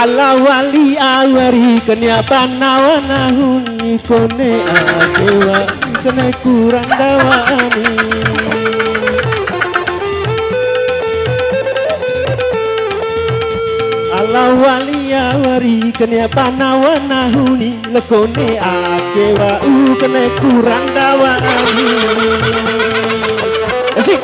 Ala wali awari kenya panawana huni kone akewa kene kurang dawani. Ala wali awari kenya panawana huni lekone akewa kene kurang dawani. Asik.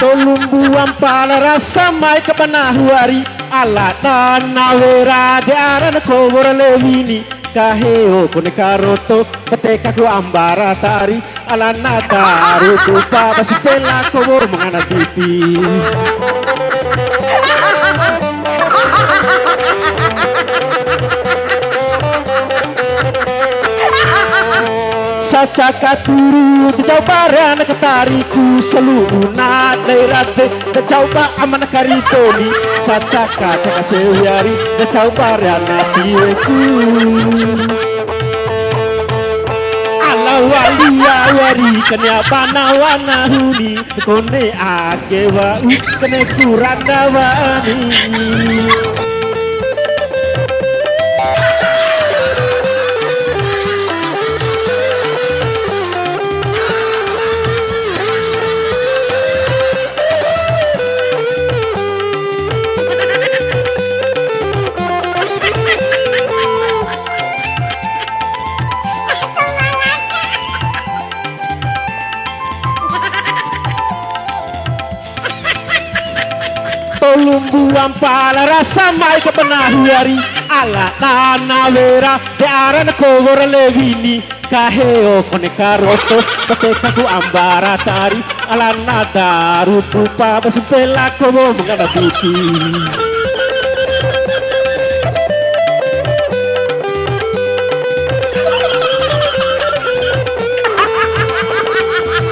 Tolumbuan pala rasa mai ke panahuari ala tanawera de arana kowor lewini kaheo kone karoto peteka ku ambara tari ala nata rupa basi pela kowor mengana pipi. Saca turu te coba rana ketariku seluruh naderate te coba aman karitoni saca kaca sewiari te coba rana siweku ala walia wari kenya panawana huni kone akewa kene kuranda wani. Tolumbuan pala rasa mai ke penahuari ala tanawera de arana kowor lewini kaheo kone karoto peteka ku ambara tari ala nada rupa basempela kowo mengada pipi.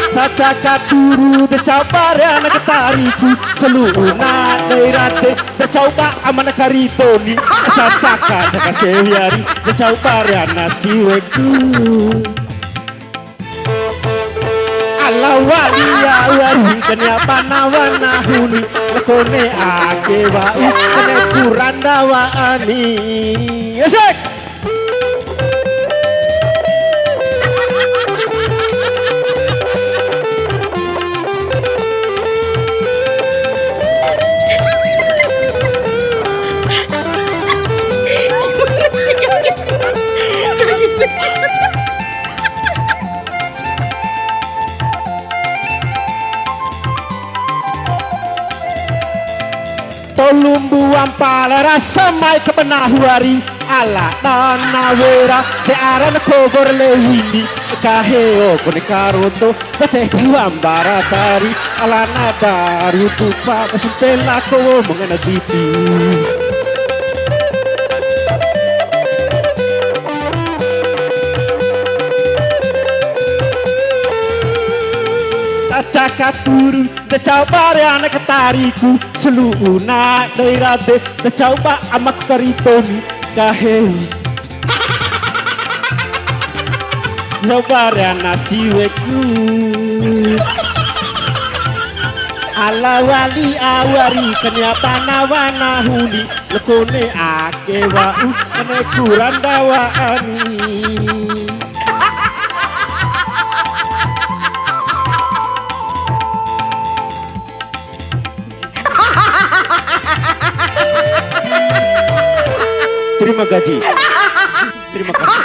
Saca katuru te coba rana ketariku seluruh naderate te coba aman karitoni saca kaca sewiari te coba rana siweku ala walia wari kenya panawana huni lekone akewa kene kuranda waani. Esek tolumbuan pala rasa mai ke penahuari ala tanawera de arana kowor lewini kaheo kone karoto peteka ku ambara tari ala nada rupa basempela kowo mengana pipi. Saca turu te coba rana ketariku seluruh naderate te coba amak karitoni kaheo coba rana siweku ala wali awari kenya panawana huni lekone akewa kene kuranda waani. Terima gaji. Terima kasih.